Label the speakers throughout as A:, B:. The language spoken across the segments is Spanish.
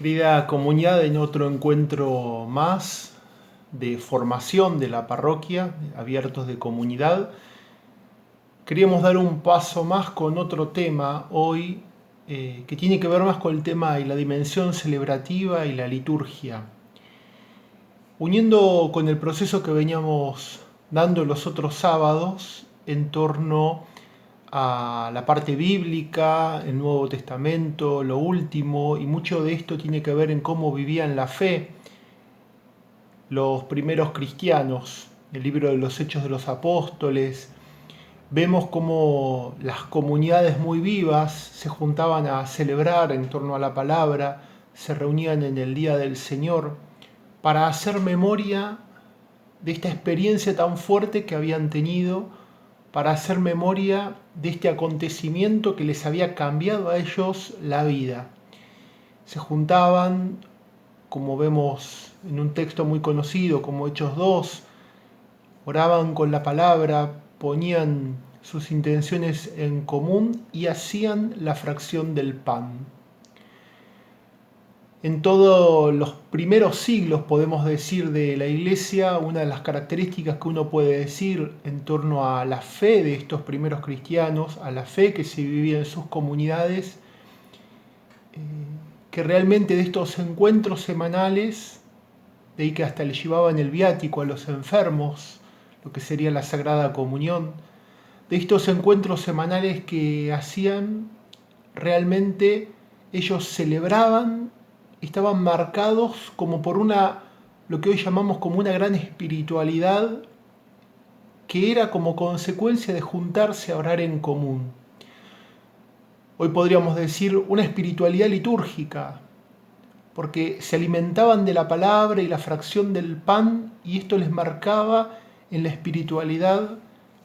A: Querida comunidad, en otro encuentro más de formación de la parroquia, abiertos de comunidad, queríamos dar un paso más con otro tema hoy que tiene que ver más con el tema y la dimensión celebrativa y la liturgia. Uniendo con el proceso que veníamos dando los otros sábados en torno a la parte bíblica, el Nuevo Testamento, lo último, y mucho de esto tiene que ver en cómo vivían la fe los primeros cristianos. El libro de los Hechos de los Apóstoles, vemos cómo las comunidades muy vivas se juntaban a celebrar en torno a la palabra, se reunían en el Día del Señor para hacer memoria de esta experiencia tan fuerte que habían tenido, para hacer memoria de este acontecimiento que les había cambiado a ellos la vida. Se juntaban, como vemos en un texto muy conocido como Hechos 2, oraban con la palabra, ponían sus intenciones en común y hacían la fracción del pan. En todos los primeros siglos, podemos decir, de la Iglesia, una de las características que uno puede decir en torno a la fe de estos primeros cristianos, a la fe que se vivía en sus comunidades, que realmente de estos encuentros semanales, de ahí que hasta le llevaban el viático a los enfermos, lo que sería la Sagrada Comunión, de estos encuentros semanales que hacían, realmente ellos celebraban, estaban marcados como por lo que hoy llamamos como una gran espiritualidad, que era como consecuencia de juntarse a orar en común. Hoy podríamos decir una espiritualidad litúrgica, porque se alimentaban de la palabra y la fracción del pan, y esto les marcaba en la espiritualidad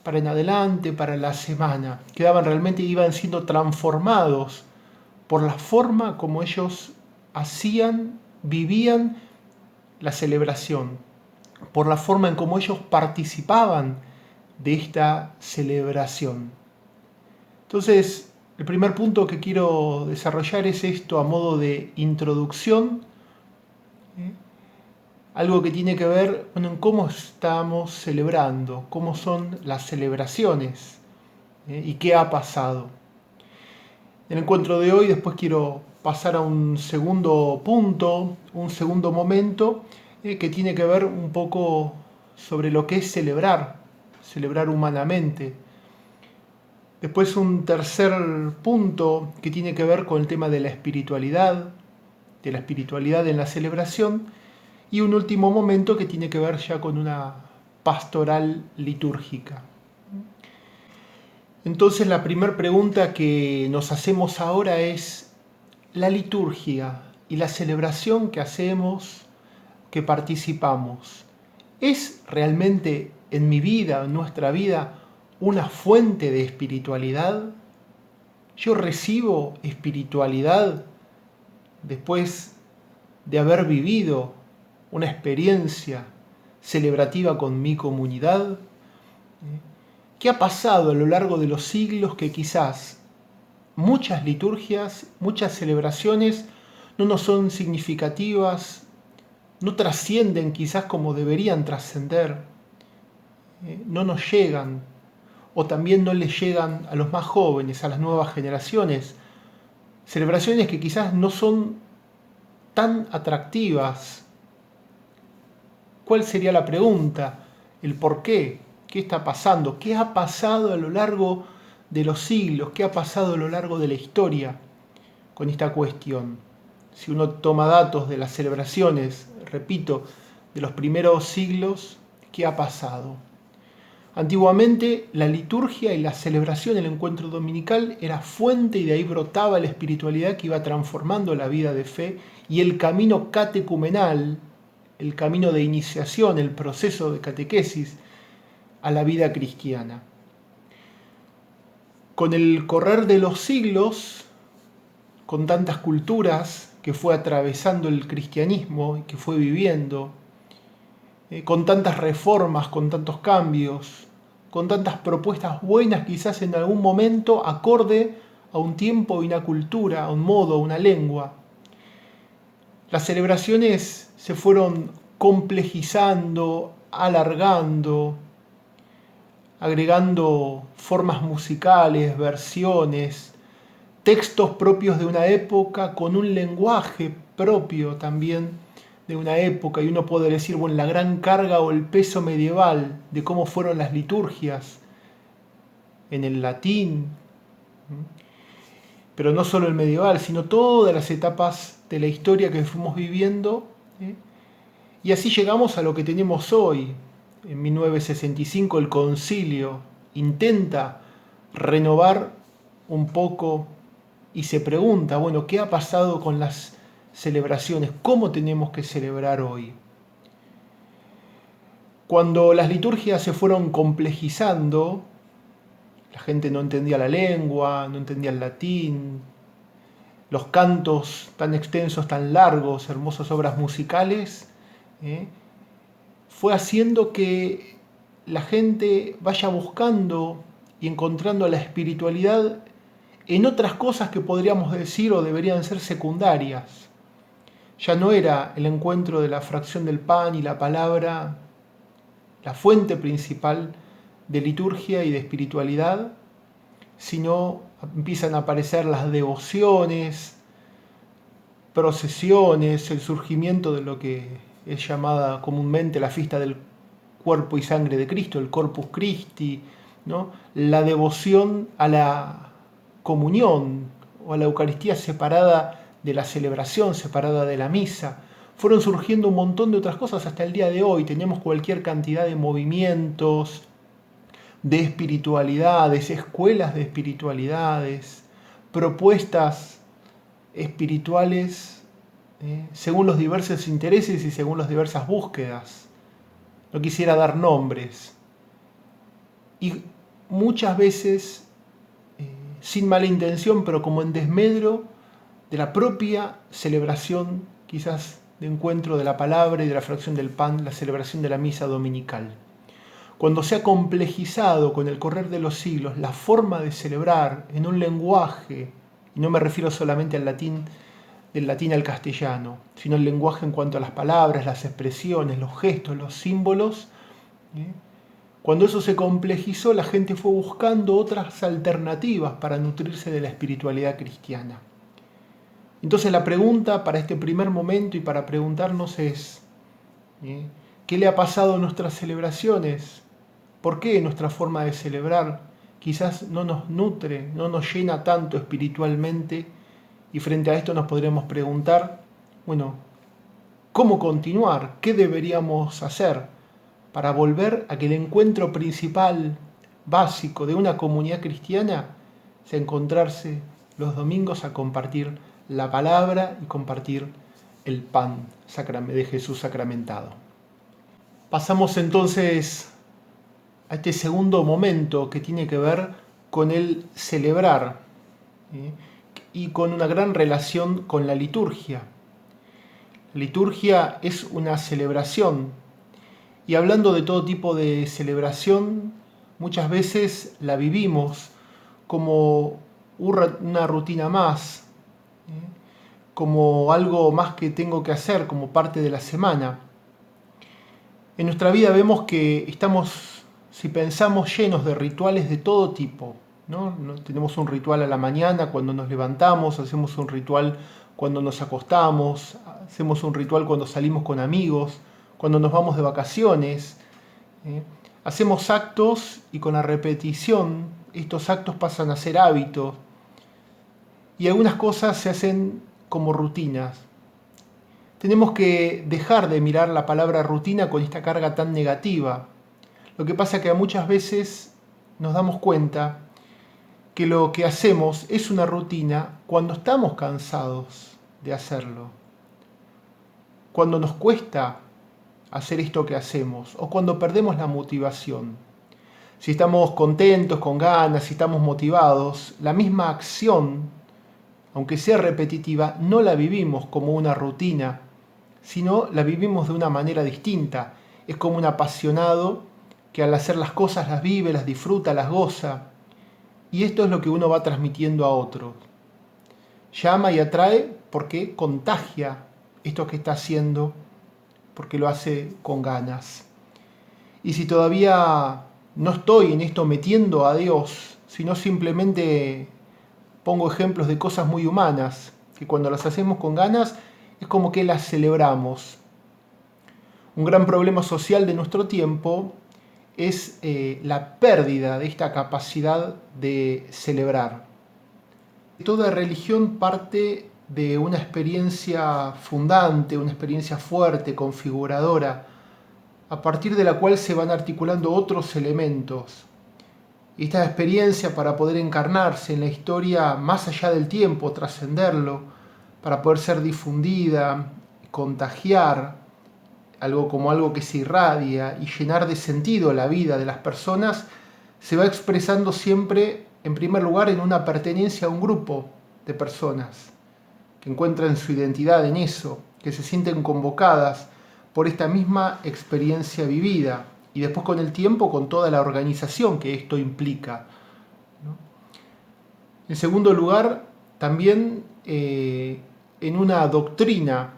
A: para en adelante, para la semana. Quedaban realmente, iban siendo transformados por la forma como ellos hacían, vivían la celebración, por la forma en cómo ellos participaban de esta celebración. Entonces, el primer punto que quiero desarrollar es esto a modo de introducción, algo que tiene que ver en cómo estamos celebrando, cómo son las celebraciones y qué ha pasado. En el encuentro de hoy después quiero pasar a un segundo punto, un segundo momento que tiene que ver un poco sobre lo que es celebrar humanamente. Después un tercer punto que tiene que ver con el tema de la espiritualidad en la celebración, y un último momento que tiene que ver ya con una pastoral litúrgica. Entonces la primera pregunta que nos hacemos ahora es: la liturgia y la celebración que hacemos, que participamos, ¿es realmente en mi vida, en nuestra vida, una fuente de espiritualidad? ¿Yo recibo espiritualidad después de haber vivido una experiencia celebrativa con mi comunidad? ¿Qué ha pasado a lo largo de los siglos que quizás muchas liturgias, muchas celebraciones no nos son significativas, no trascienden quizás como deberían trascender, no nos llegan, o también no les llegan a los más jóvenes, a las nuevas generaciones? Celebraciones que quizás no son tan atractivas. ¿Cuál sería la pregunta? ¿El por qué? ¿Qué está pasando? ¿Qué ha pasado a lo largo de los siglos? ¿Qué ha pasado a lo largo de la historia con esta cuestión? Si uno toma datos de las celebraciones, repito, de los primeros siglos, ¿qué ha pasado? Antiguamente la liturgia y la celebración, el encuentro dominical, era fuente y de ahí brotaba la espiritualidad que iba transformando la vida de fe, y el camino catecumenal, el camino de iniciación, el proceso de catequesis a la vida cristiana. Con el correr de los siglos, con tantas culturas que fue atravesando el cristianismo y que fue viviendo, con tantas reformas, con tantos cambios, con tantas propuestas buenas quizás en algún momento acorde a un tiempo y una cultura, a un modo, a una lengua, Las celebraciones se fueron complejizando, alargando, agregando formas musicales, versiones, textos propios de una época con un lenguaje propio también de una época, y uno puede decir, bueno, la gran carga o el peso medieval de cómo fueron las liturgias en el latín, pero no solo el medieval, sino todas las etapas de la historia que fuimos viviendo, ¿eh? Y así llegamos a lo que tenemos hoy. En 1965 el concilio intenta renovar un poco y se pregunta, bueno, ¿qué ha pasado con las celebraciones? ¿Cómo tenemos que celebrar hoy? Cuando las liturgias se fueron complejizando, la gente no entendía la lengua, no entendía el latín, los cantos tan extensos, tan largos, hermosas obras musicales, fue haciendo que la gente vaya buscando y encontrando la espiritualidad en otras cosas que podríamos decir o deberían ser secundarias. Ya no era el encuentro de la fracción del pan y la palabra la fuente principal de liturgia y de espiritualidad, sino empiezan a aparecer las devociones, procesiones, el surgimiento de lo que es llamada comúnmente la fiesta del cuerpo y sangre de Cristo, el Corpus Christi, ¿no? La devoción a la comunión o a la Eucaristía separada de la celebración, separada de la misa. Fueron surgiendo un montón de otras cosas hasta el día de hoy. Tenemos cualquier cantidad de movimientos, de espiritualidades, escuelas de espiritualidades, propuestas espirituales según los diversos intereses y según las diversas búsquedas. No quisiera dar nombres. Y muchas veces, sin mala intención, pero como en desmedro de la propia celebración, quizás de encuentro de la palabra y de la fracción del pan, la celebración de la misa dominical. Cuando se ha complejizado con el correr de los siglos la forma de celebrar en un lenguaje, y no me refiero solamente al latín, del latín al castellano, sino el lenguaje en cuanto a las palabras, las expresiones, los gestos, los símbolos, cuando eso se complejizó, la gente fue buscando otras alternativas para nutrirse de la espiritualidad cristiana. Entonces la pregunta para este primer momento y para preguntarnos es, ¿qué le ha pasado a nuestras celebraciones? ¿Por qué nuestra forma de celebrar quizás no nos nutre, no nos llena tanto espiritualmente? Y frente a esto nos podremos preguntar, bueno, ¿cómo continuar? ¿Qué deberíamos hacer para volver a que el encuentro principal, básico de una comunidad cristiana sea encontrarse los domingos a compartir la palabra y compartir el pan de Jesús sacramentado? Pasamos entonces a este segundo momento que tiene que ver con el celebrar y con una gran relación con la liturgia. La liturgia es una celebración, y hablando de todo tipo de celebración, muchas veces la vivimos como una rutina más, como algo más que tengo que hacer, como parte de la semana. En nuestra vida vemos que estamos, si pensamos, llenos de rituales de todo tipo, ¿no? Tenemos un ritual a la mañana cuando nos levantamos, hacemos un ritual cuando nos acostamos, hacemos un ritual cuando salimos con amigos, cuando nos vamos de vacaciones. Hacemos actos y con la repetición estos actos pasan a ser hábitos y algunas cosas se hacen como rutinas. Tenemos que dejar de mirar la palabra rutina con esta carga tan negativa. Lo que pasa es que muchas veces nos damos cuenta que lo que hacemos es una rutina cuando estamos cansados de hacerlo, cuando nos cuesta hacer esto que hacemos o cuando perdemos la motivación. Si estamos contentos, con ganas, si estamos motivados, la misma acción, aunque sea repetitiva, no la vivimos como una rutina, sino la vivimos de una manera distinta. Es como un apasionado que al hacer las cosas las vive, las disfruta, las goza. Y esto es lo que uno va transmitiendo a otros. Llama y atrae porque contagia esto que está haciendo porque lo hace con ganas. Y si todavía no estoy en esto metiendo a Dios, sino simplemente pongo ejemplos de cosas muy humanas, que cuando las hacemos con ganas es como que las celebramos. Un gran problema social de nuestro tiempo es la pérdida de esta capacidad de celebrar. Toda religión parte de una experiencia fundante, una experiencia fuerte, configuradora, a partir de la cual se van articulando otros elementos. Y esta experiencia, para poder encarnarse en la historia más allá del tiempo, trascenderlo, para poder ser difundida, contagiar, algo que se irradia y llenar de sentido la vida de las personas, se va expresando siempre, en primer lugar, en una pertenencia a un grupo de personas que encuentran su identidad en eso, que se sienten convocadas por esta misma experiencia vivida y después con el tiempo con toda la organización que esto implica, ¿no? En segundo lugar, también en una doctrina,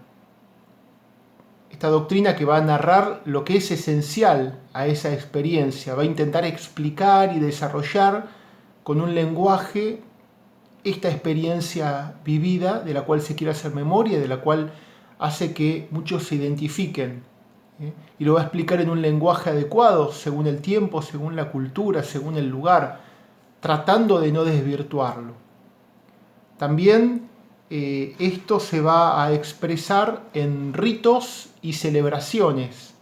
A: esta doctrina que va a narrar lo que es esencial a esa experiencia, va a intentar explicar y desarrollar con un lenguaje esta experiencia vivida de la cual se quiere hacer memoria, de la cual hace que muchos se identifiquen, y lo va a explicar en un lenguaje adecuado según el tiempo, según la cultura, según el lugar, tratando de no desvirtuarlo. También esto se va a expresar en ritos y celebraciones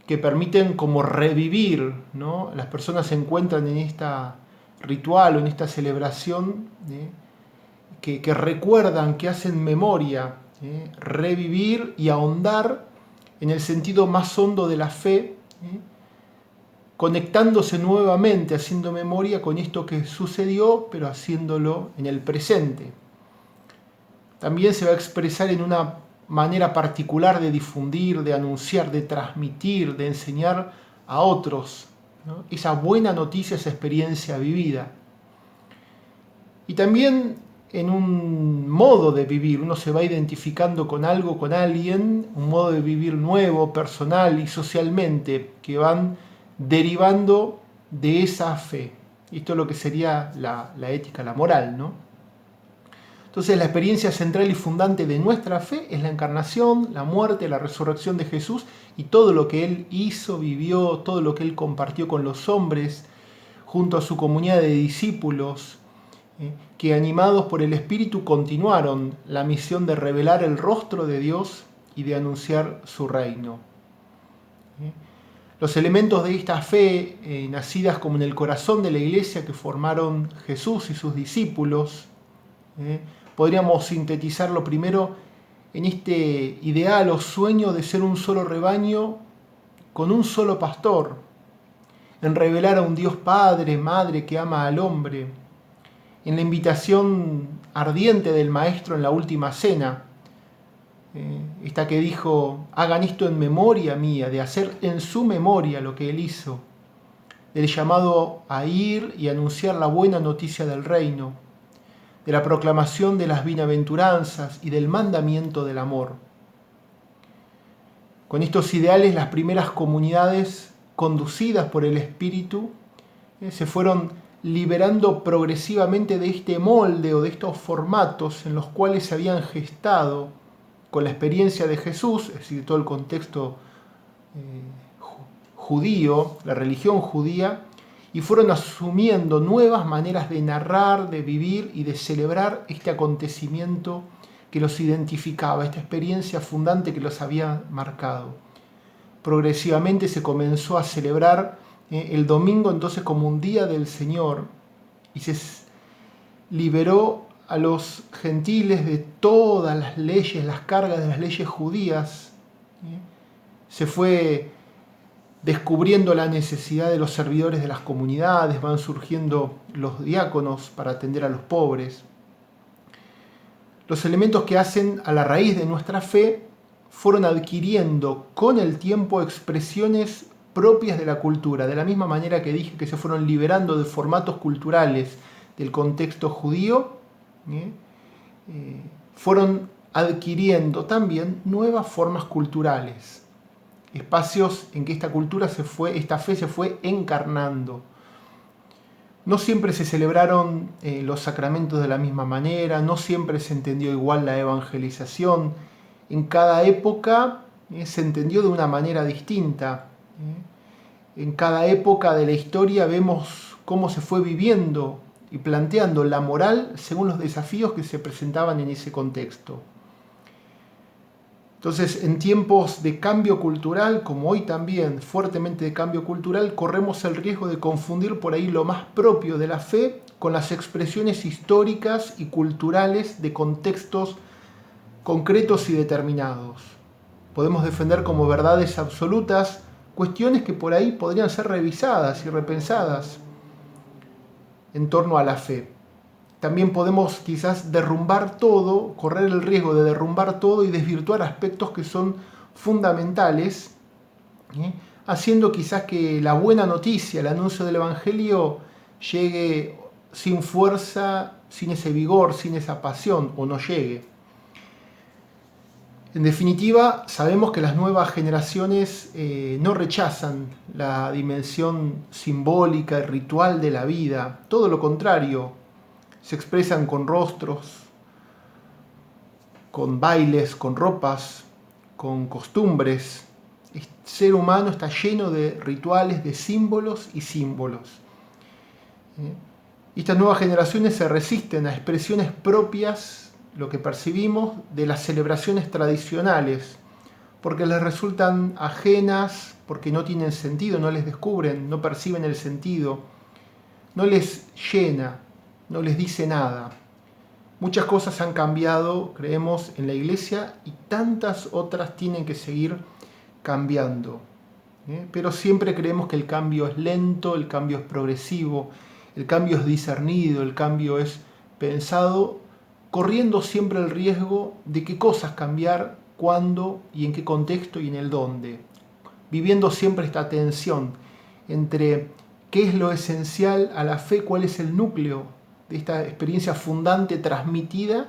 A: que permiten como revivir, ¿no? Las personas se encuentran en esta ritual o en esta celebración, que recuerdan, que hacen memoria, revivir y ahondar en el sentido más hondo de la fe, conectándose nuevamente, haciendo memoria con esto que sucedió, pero haciéndolo en el presente. También se va a expresar en una manera particular de difundir, de anunciar, de transmitir, de enseñar a otros, ¿no? Esa buena noticia, esa experiencia vivida. Y también en un modo de vivir, uno se va identificando con algo, con alguien, un modo de vivir nuevo, personal y socialmente, que van derivando de esa fe. Esto es lo que sería la ética, la moral, ¿no? Entonces la experiencia central y fundante de nuestra fe es la encarnación, la muerte, la resurrección de Jesús y todo lo que Él hizo, vivió, todo lo que Él compartió con los hombres, junto a su comunidad de discípulos, que animados por el Espíritu continuaron la misión de revelar el rostro de Dios y de anunciar su reino. Los elementos de esta fe, nacidas como en el corazón de la iglesia que formaron Jesús y sus discípulos, podríamos sintetizarlo primero en este ideal o sueño de ser un solo rebaño con un solo pastor, en revelar a un Dios Padre, Madre que ama al hombre, en la invitación ardiente del Maestro en la última cena, esta que dijo, hagan esto en memoria mía, de hacer en su memoria lo que Él hizo, del llamado a ir y anunciar la buena noticia del reino, de la proclamación de las bienaventuranzas y del mandamiento del amor. Con estos ideales, las primeras comunidades conducidas por el Espíritu se fueron liberando progresivamente de este molde o de estos formatos en los cuales se habían gestado con la experiencia de Jesús, es decir, todo el contexto judío, la religión judía, y fueron asumiendo nuevas maneras de narrar, de vivir y de celebrar este acontecimiento que los identificaba, esta experiencia fundante que los había marcado. Progresivamente se comenzó a celebrar el domingo entonces como un día del Señor y se liberó a los gentiles de todas las leyes, las cargas de las leyes judías. Se fue descubriendo la necesidad de los servidores de las comunidades, van surgiendo los diáconos para atender a los pobres. Los elementos que hacen a la raíz de nuestra fe fueron adquiriendo con el tiempo expresiones propias de la cultura, de la misma manera que dije que se fueron liberando de formatos culturales del contexto judío, fueron adquiriendo también nuevas formas culturales, espacios en que esta fe se fue encarnando. No siempre se celebraron los sacramentos de la misma manera, no siempre se entendió igual la evangelización. En cada época se entendió de una manera distinta. En cada época de la historia vemos cómo se fue viviendo y planteando la moral según los desafíos que se presentaban en ese contexto. Entonces, en tiempos de cambio cultural, como hoy también, fuertemente de cambio cultural, corremos el riesgo de confundir por ahí lo más propio de la fe con las expresiones históricas y culturales de contextos concretos y determinados. Podemos defender como verdades absolutas cuestiones que por ahí podrían ser revisadas y repensadas en torno a la fe. También podemos quizás derrumbar todo, correr el riesgo de derrumbar todo y desvirtuar aspectos que son fundamentales, haciendo quizás que la buena noticia, el anuncio del Evangelio, llegue sin fuerza, sin ese vigor, sin esa pasión, o no llegue. En definitiva, sabemos que las nuevas generaciones no rechazan la dimensión simbólica y ritual de la vida, todo lo contrario. Se expresan con rostros, con bailes, con ropas, con costumbres. El ser humano está lleno de rituales, de símbolos y símbolos. Estas nuevas generaciones se resisten a expresiones propias, lo que percibimos, de las celebraciones tradicionales, porque les resultan ajenas, porque no tienen sentido, no les descubren, no perciben el sentido, no les llena, no les dice nada. Muchas cosas han cambiado, creemos, en la iglesia y tantas otras tienen que seguir cambiando. Pero siempre creemos que el cambio es lento, el cambio es progresivo, el cambio es discernido, el cambio es pensado, corriendo siempre el riesgo de qué cosas cambiar, cuándo y en qué contexto y en el dónde. Viviendo siempre esta tensión entre qué es lo esencial a la fe, cuál es el núcleo de esta experiencia fundante transmitida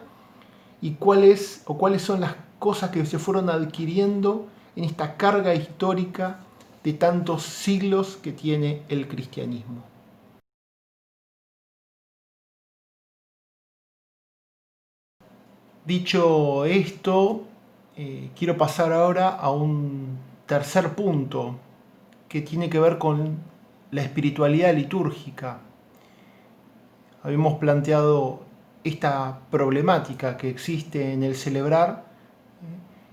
A: y cuáles son las cosas que se fueron adquiriendo en esta carga histórica de tantos siglos que tiene el cristianismo. Dicho esto, quiero pasar ahora a un tercer punto que tiene que ver con la espiritualidad litúrgica. Habíamos planteado esta problemática que existe en el celebrar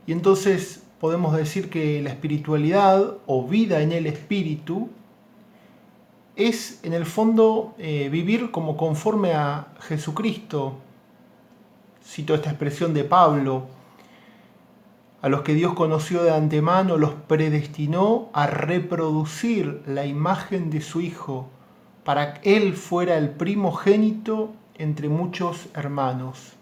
A: y entonces podemos decir que la espiritualidad o vida en el espíritu es en el fondo vivir como conforme a Jesucristo. Cito esta expresión de Pablo: a los que Dios conoció de antemano los predestinó a reproducir la imagen de su Hijo, para que Él fuera el primogénito entre muchos hermanos.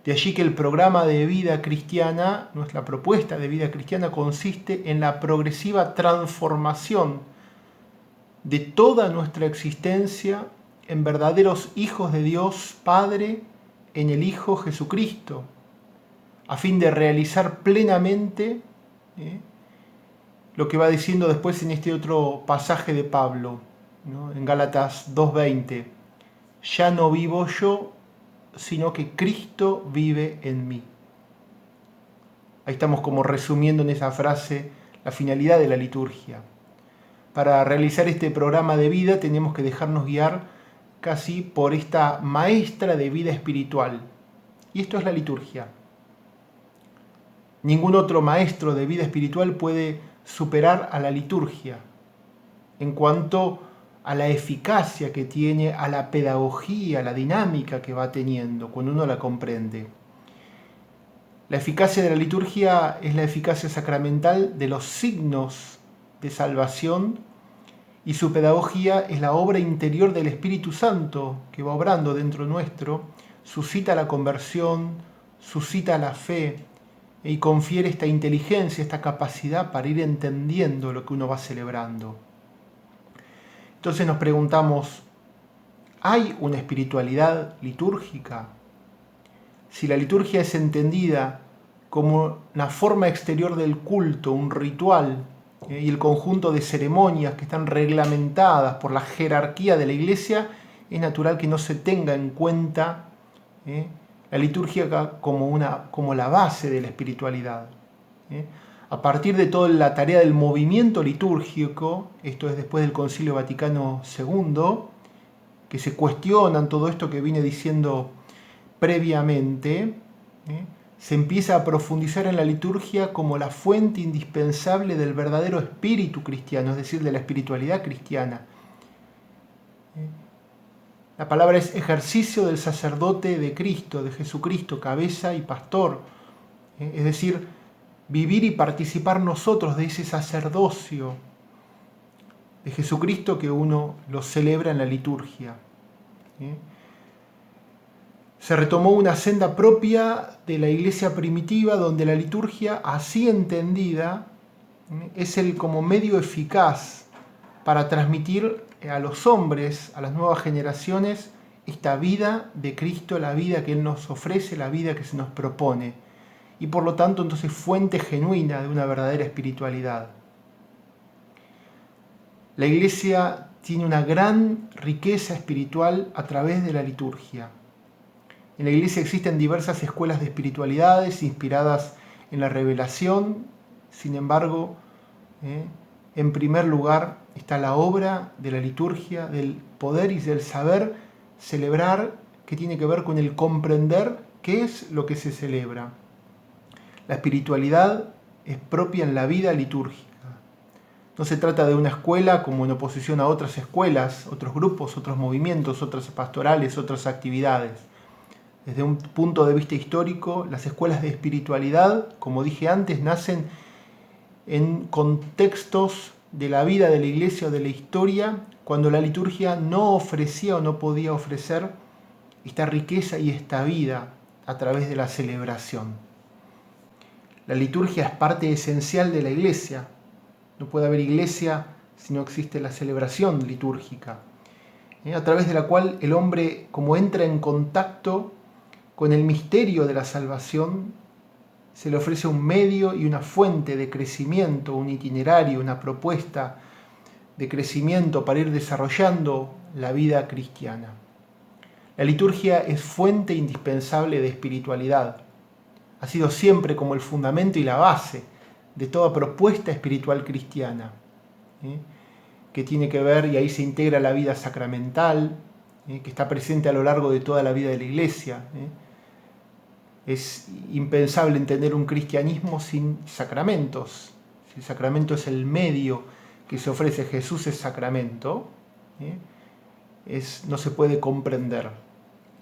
A: De allí que el programa de vida cristiana, nuestra propuesta de vida cristiana, consiste en la progresiva transformación de toda nuestra existencia en verdaderos hijos de Dios Padre en el Hijo Jesucristo, a fin de realizar plenamente lo que va diciendo después en este otro pasaje de Pablo, ¿no? En Gálatas 2:20, ya no vivo yo, sino que Cristo vive en mí. Ahí estamos como resumiendo en esa frase la finalidad de la liturgia. Para realizar este programa de vida tenemos que dejarnos guiar casi por esta maestra de vida espiritual. Y esto es la liturgia. Ningún otro maestro de vida espiritual puede superar a la liturgia en cuanto a la eficacia que tiene, a la pedagogía, a la dinámica que va teniendo cuando uno la comprende. La eficacia de la liturgia es la eficacia sacramental de los signos de salvación y su pedagogía es la obra interior del Espíritu Santo que va obrando dentro nuestro, suscita la conversión, suscita la fe y confiere esta inteligencia, esta capacidad para ir entendiendo lo que uno va celebrando. Entonces nos preguntamos, ¿hay una espiritualidad litúrgica? Si la liturgia es entendida como una forma exterior del culto, un ritual, y el conjunto de ceremonias que están reglamentadas por la jerarquía de la Iglesia, es natural que no se tenga en cuenta la liturgia como la base de la espiritualidad. A partir de toda la tarea del movimiento litúrgico, esto es después del Concilio Vaticano II, que se cuestionan todo esto que vine diciendo previamente, se empieza a profundizar en la liturgia como la fuente indispensable del verdadero espíritu cristiano, es decir, de la espiritualidad cristiana. La palabra es ejercicio del sacerdote de Cristo, de Jesucristo, cabeza y pastor. Es decir, vivir y participar nosotros de ese sacerdocio de Jesucristo que uno lo celebra en la liturgia. Se retomó una senda propia de la iglesia primitiva donde la liturgia, así entendida, es el como medio eficaz para transmitir a los hombres, a las nuevas generaciones, esta vida de Cristo, la vida que Él nos ofrece, la vida que se nos propone. Y por lo tanto, entonces, fuente genuina de una verdadera espiritualidad. La Iglesia tiene una gran riqueza espiritual a través de la liturgia. En la Iglesia existen diversas escuelas de espiritualidades inspiradas en la revelación. Sin embargo, en primer lugar está la obra de la liturgia, del poder y del saber celebrar, que tiene que ver con el comprender qué es lo que se celebra. La espiritualidad es propia en la vida litúrgica. No se trata de una escuela como en oposición a otras escuelas, otros grupos, otros movimientos, otras pastorales, otras actividades. Desde un punto de vista histórico, las escuelas de espiritualidad, como dije antes, nacen en contextos de la vida de la Iglesia o de la historia, cuando la liturgia no ofrecía o no podía ofrecer esta riqueza y esta vida a través de la celebración. La liturgia es parte esencial de la Iglesia. No puede haber Iglesia si no existe la celebración litúrgica, a través de la cual el hombre, como entra en contacto con el misterio de la salvación, se le ofrece un medio y una fuente de crecimiento, un itinerario, una propuesta de crecimiento para ir desarrollando la vida cristiana. La liturgia es fuente indispensable de espiritualidad. Ha sido siempre como el fundamento y la base de toda propuesta espiritual cristiana, que tiene que ver, y ahí se integra la vida sacramental, que está presente a lo largo de toda la vida de la Iglesia. Es impensable entender un cristianismo sin sacramentos. Si el sacramento es el medio que se ofrece, Jesús es sacramento, no se puede comprender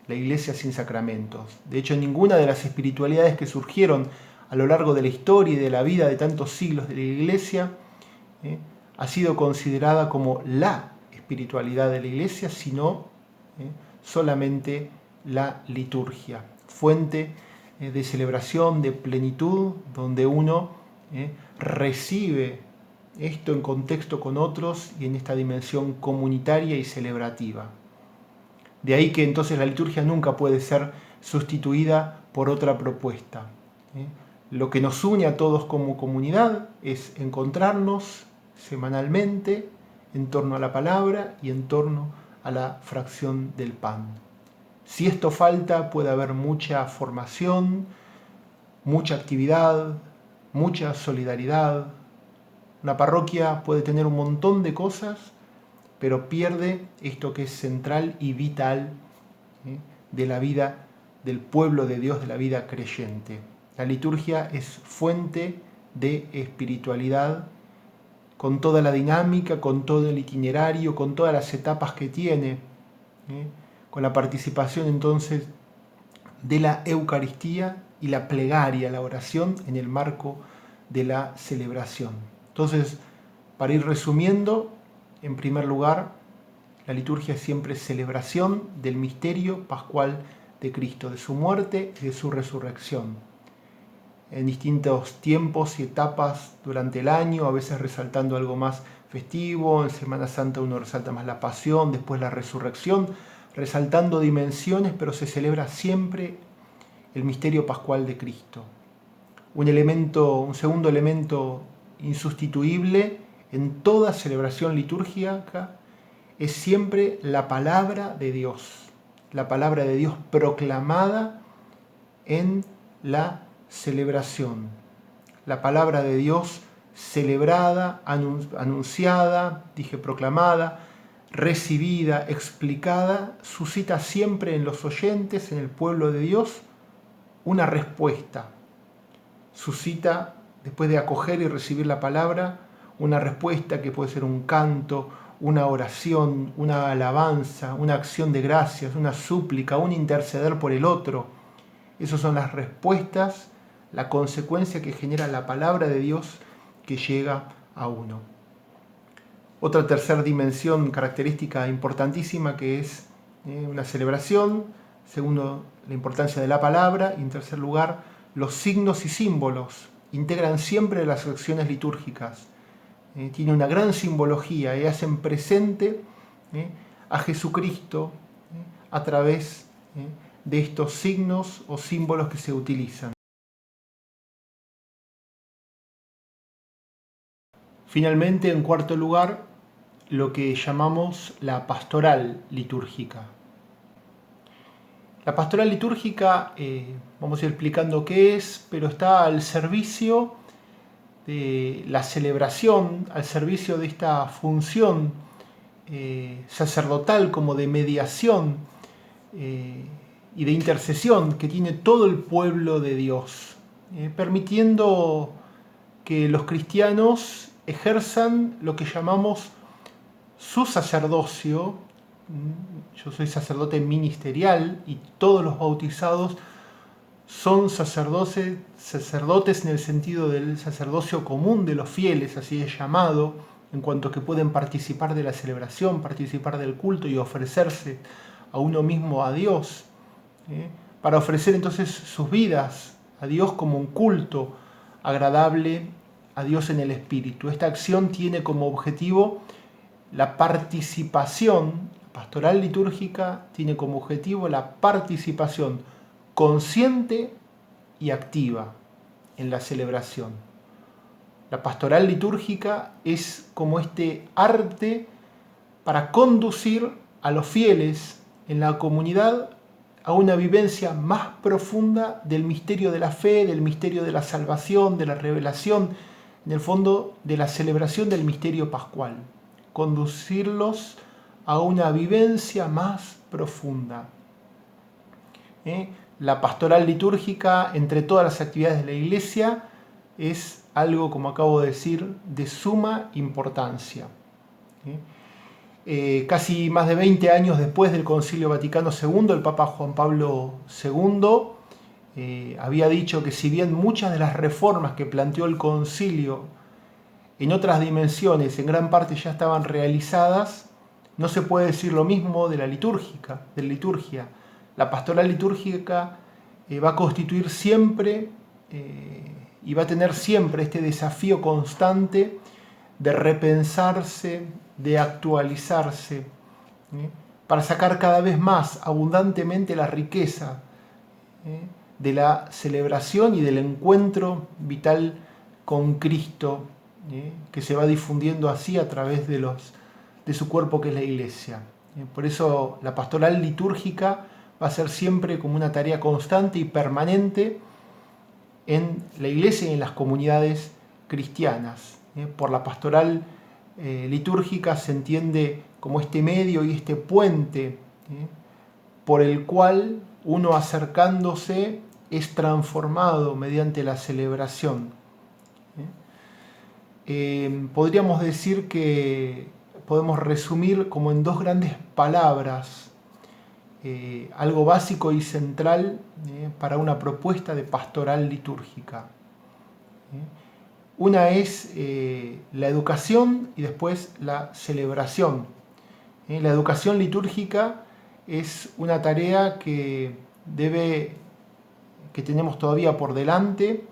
A: la Iglesia sin sacramentos. De hecho, ninguna de las espiritualidades que surgieron a lo largo de la historia y de la vida de tantos siglos de la Iglesia ha sido considerada como la espiritualidad de la Iglesia, sino solamente la liturgia, fuente de celebración, de plenitud, donde uno recibe esto en contexto con otros y en esta dimensión comunitaria y celebrativa. De ahí que entonces la liturgia nunca puede ser sustituida por otra propuesta. Lo que nos une a todos como comunidad es encontrarnos semanalmente en torno a la palabra y en torno a la fracción del pan. Si esto falta, puede haber mucha formación, mucha actividad, mucha solidaridad. Una parroquia puede tener un montón de cosas, pero pierde esto que es central y vital de la vida del pueblo de Dios, de la vida creyente. La liturgia es fuente de espiritualidad, con toda la dinámica, con todo el itinerario, con todas las etapas que tiene, con la participación entonces de la Eucaristía y la plegaria, la oración en el marco de la celebración. Entonces, para ir resumiendo, en primer lugar, la liturgia es siempre celebración del misterio pascual de Cristo, de su muerte y de su resurrección. En distintos tiempos y etapas durante el año, a veces resaltando algo más festivo, en Semana Santa uno resalta más la pasión, después la resurrección, resaltando dimensiones, pero se celebra siempre el misterio pascual de Cristo. Un segundo elemento insustituible en toda celebración litúrgica es siempre la palabra de Dios proclamada en la celebración. La palabra de Dios celebrada, anunciada, proclamada, recibida, explicada, suscita siempre en los oyentes, en el pueblo de Dios, una respuesta. Suscita, después de acoger y recibir la palabra, una respuesta que puede ser un canto, una oración, una alabanza, una acción de gracias, una súplica, un interceder por el otro. Esas son las respuestas, la consecuencia que genera la palabra de Dios que llega a uno. Otra tercera dimensión característica importantísima que es una celebración, segundo, la importancia de la palabra, y en tercer lugar, los signos y símbolos integran siempre las acciones litúrgicas. Tiene una gran simbología y hacen presente a Jesucristo a través de estos signos o símbolos que se utilizan. Finalmente, en cuarto lugar, lo que llamamos la pastoral litúrgica. La pastoral litúrgica, vamos a ir explicando qué es, pero está al servicio de la celebración, al servicio de esta función sacerdotal como de mediación y de intercesión que tiene todo el pueblo de Dios, permitiendo que los cristianos ejerzan lo que llamamos su sacerdocio. Yo soy sacerdote ministerial y todos los bautizados son sacerdotes en el sentido del sacerdocio común de los fieles, así es llamado, en cuanto que pueden participar de la celebración, participar del culto y ofrecerse a uno mismo a Dios, para ofrecer entonces sus vidas a Dios como un culto agradable a Dios en el Espíritu. Esta acción tiene como objetivo la participación, la pastoral litúrgica tiene como objetivo la participación consciente y activa en la celebración. La pastoral litúrgica es como este arte para conducir a los fieles en la comunidad a una vivencia más profunda del misterio de la fe, del misterio de la salvación, de la revelación, en el fondo de la celebración del misterio pascual. Conducirlos a una vivencia más profunda. La pastoral litúrgica, entre todas las actividades de la Iglesia, es algo, como acabo de decir, de suma importancia. Casi más de 20 años después del Concilio Vaticano II, el Papa Juan Pablo II había dicho que si bien muchas de las reformas que planteó el concilio en otras dimensiones en gran parte ya estaban realizadas, no se puede decir lo mismo de la liturgia. La pastoral litúrgica va a constituir siempre y va a tener siempre este desafío constante de repensarse, de actualizarse, para sacar cada vez más abundantemente la riqueza de la celebración y del encuentro vital con Cristo, que se va difundiendo así a través de su cuerpo que es la Iglesia. Por eso la pastoral litúrgica va a ser siempre como una tarea constante y permanente en la Iglesia y en las comunidades cristianas. Por la pastoral litúrgica se entiende como este medio y este puente por el cual uno, acercándose, es transformado mediante la celebración. Podríamos decir que podemos resumir como en dos grandes palabras algo básico y central para una propuesta de pastoral litúrgica. Una es la educación y después la celebración. La educación litúrgica es una tarea que tenemos todavía por delante.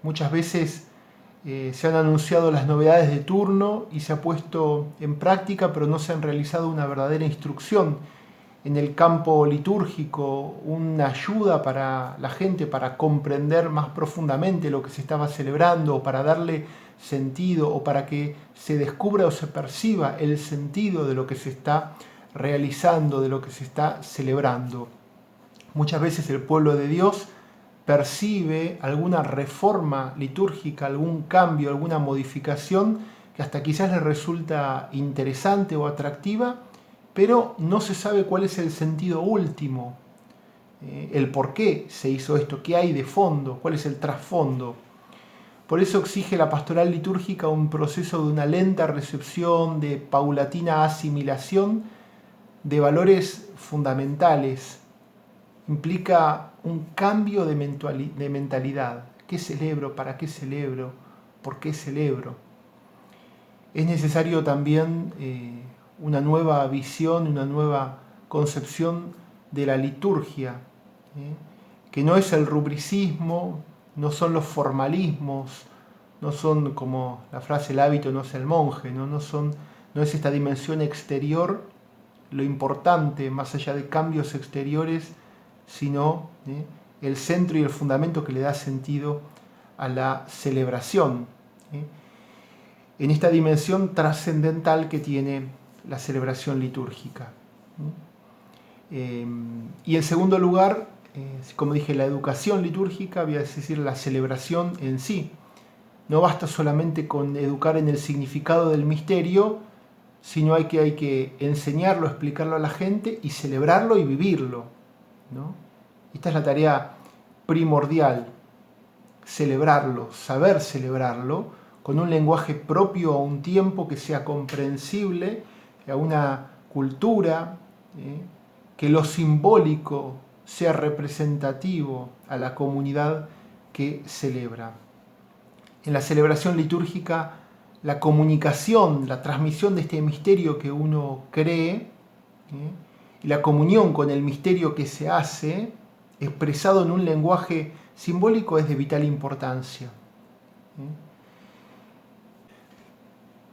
A: Muchas veces se han anunciado las novedades de turno y se ha puesto en práctica, pero no se han realizado una verdadera instrucción en el campo litúrgico una ayuda para la gente para comprender más profundamente lo que se estaba celebrando, o para darle sentido, o para que se descubra o se perciba el sentido de lo que se está realizando, de lo que se está celebrando. Muchas veces el pueblo de Dios percibe alguna reforma litúrgica, algún cambio, alguna modificación que hasta quizás le resulta interesante o atractiva, pero no se sabe cuál es el sentido último, el por qué se hizo esto, qué hay de fondo, cuál es el trasfondo. Por eso exige la pastoral litúrgica un proceso de una lenta recepción, de paulatina asimilación de valores fundamentales. Implica un cambio de mentalidad. ¿Qué celebro? ¿Para qué celebro? ¿Por qué celebro? Es necesario también una nueva visión, una nueva concepción de la liturgia, que no es el rubricismo, no son los formalismos, no son como la frase el hábito no es el monje, no es esta dimensión exterior lo importante más allá de cambios exteriores, sino el centro y el fundamento que le da sentido a la celebración, en esta dimensión trascendental que tiene la celebración litúrgica. Y en segundo lugar, como dije, la educación litúrgica, voy a decir la celebración en sí. No basta solamente con educar en el significado del misterio, sino hay que enseñarlo, explicarlo a la gente y celebrarlo y vivirlo, ¿no? Esta es la tarea primordial, celebrarlo, saber celebrarlo, con un lenguaje propio a un tiempo que sea comprensible, a una cultura, que lo simbólico sea representativo a la comunidad que celebra. En la celebración litúrgica, la comunicación, la transmisión de este misterio que uno cree, y la comunión con el misterio que se hace, expresado en un lenguaje simbólico, es de vital importancia.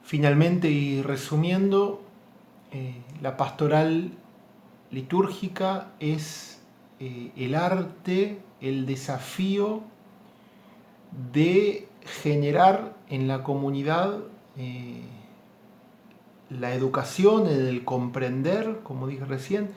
A: Finalmente, y resumiendo, la pastoral litúrgica es el arte, el desafío de generar en la comunidad la educación, el comprender, como dije recién,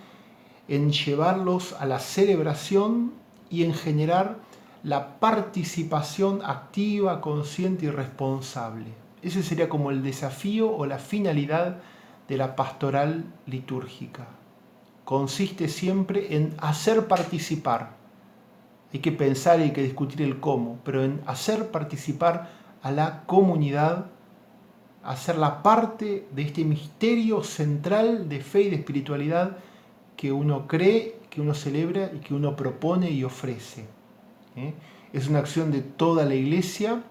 A: en llevarlos a la celebración y en generar la participación activa, consciente y responsable. Ese sería como el desafío o la finalidad de la pastoral litúrgica. Consiste siempre en hacer participar. Hay que pensar y hay que discutir el cómo, pero en hacer participar a la comunidad, hacerla parte de este misterio central de fe y de espiritualidad que uno cree, que uno celebra y que uno propone y ofrece. Es una acción de toda la Iglesia,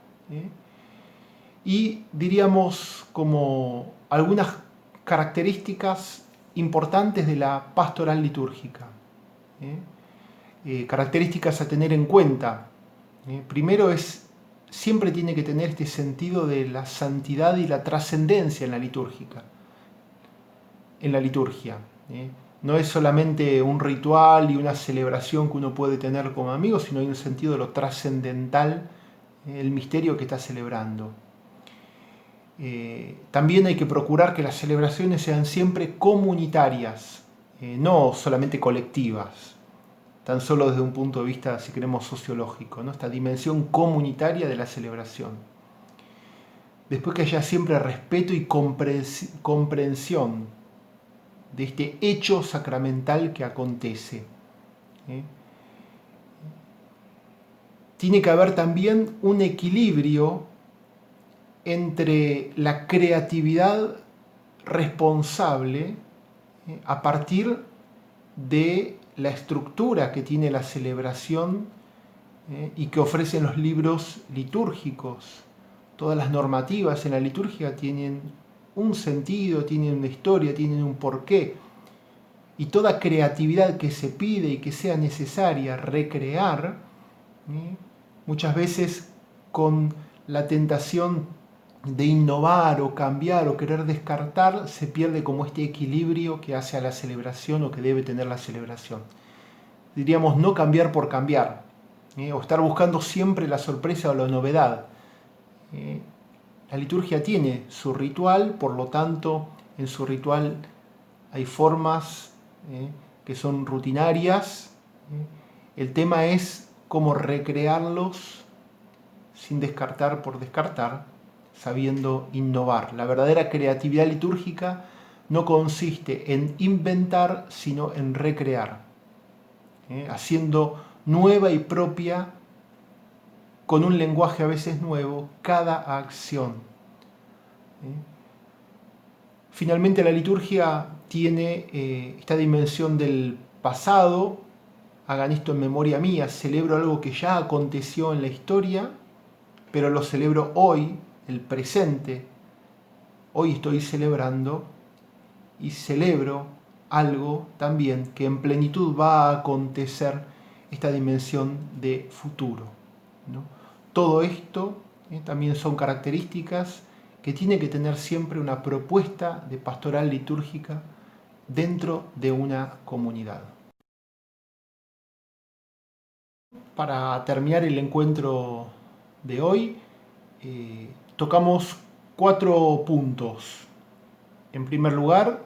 A: y diríamos como algunas características importantes de la pastoral litúrgica. Características a tener en cuenta. Primero siempre tiene que tener este sentido de la santidad y la trascendencia en la liturgia. No es solamente un ritual y una celebración que uno puede tener como amigos, sino hay un sentido de lo trascendental, el misterio que está celebrando. También hay que procurar que las celebraciones sean siempre comunitarias, no solamente colectivas, tan solo desde un punto de vista, si queremos, sociológico, ¿no? Esta dimensión comunitaria de la celebración. Después que haya siempre respeto y comprensión de este hecho sacramental que acontece. Tiene que haber también un equilibrio entre la creatividad responsable a partir de la estructura que tiene la celebración y que ofrecen los libros litúrgicos. Todas las normativas en la liturgia tienen un sentido, tienen una historia, tienen un porqué. Y toda creatividad que se pide y que sea necesaria recrear, muchas veces con la tentación de innovar o cambiar o querer descartar, se pierde como este equilibrio que hace a la celebración o que debe tener la celebración. Diríamos no cambiar por cambiar, o estar buscando siempre la sorpresa o la novedad. La liturgia tiene su ritual, por lo tanto, en su ritual hay formas que son rutinarias. El tema es cómo recrearlos sin descartar por descartar, sabiendo innovar. La verdadera creatividad litúrgica no consiste en inventar, sino en recrear, haciendo nueva y propia, con un lenguaje a veces nuevo, cada acción. Finalmente la liturgia tiene esta dimensión del pasado. Hagan esto en memoria mía, celebro algo que ya aconteció en la historia, pero lo celebro hoy, el presente. Hoy estoy celebrando y celebro algo también que en plenitud va a acontecer, esta dimensión de futuro, ¿no? Todo esto también son características que tiene que tener siempre una propuesta de pastoral litúrgica dentro de una comunidad. Para terminar el encuentro de hoy, tocamos 4 puntos. En primer lugar,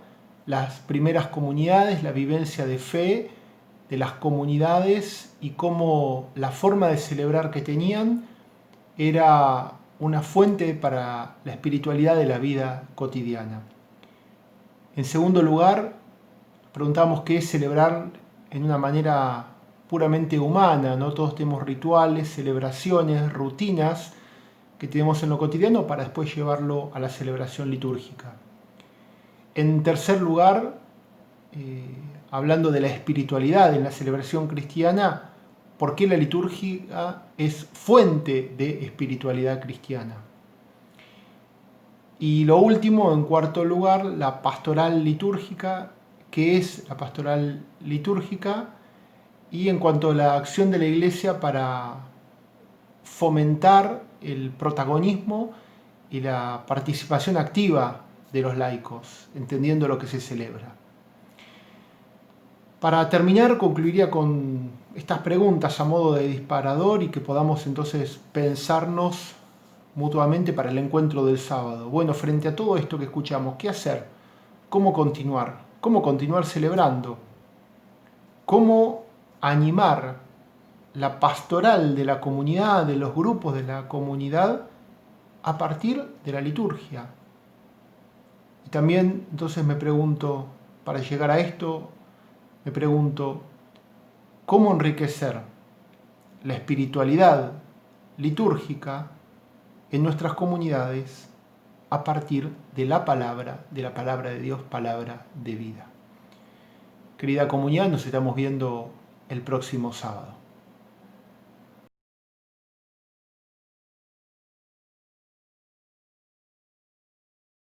A: las primeras comunidades, la vivencia de fe de las comunidades y cómo la forma de celebrar que tenían era una fuente para la espiritualidad de la vida cotidiana. En segundo lugar, preguntamos qué es celebrar en una manera puramente humana, ¿no? Todos tenemos rituales, celebraciones, rutinas que tenemos en lo cotidiano para después llevarlo a la celebración litúrgica. En tercer lugar, hablando de la espiritualidad en la celebración cristiana, ¿por qué la liturgia es fuente de espiritualidad cristiana? Y lo último, en cuarto lugar, la pastoral litúrgica. ¿Qué es la pastoral litúrgica? Y en cuanto a la acción de la Iglesia para fomentar el protagonismo y la participación activa de los laicos, entendiendo lo que se celebra. Para terminar, concluiría con estas preguntas a modo de disparador y que podamos entonces pensarnos mutuamente para el encuentro del sábado. Bueno, frente a todo esto que escuchamos, ¿qué hacer? ¿Cómo continuar? ¿Cómo continuar celebrando? ¿Cómo animar la pastoral de la comunidad, de los grupos de la comunidad, a partir de la liturgia? Y también entonces me pregunto, para llegar a esto, me pregunto, ¿cómo enriquecer la espiritualidad litúrgica en nuestras comunidades a partir de la palabra de Dios, palabra de vida? Querida comunidad, nos estamos viendo el próximo sábado.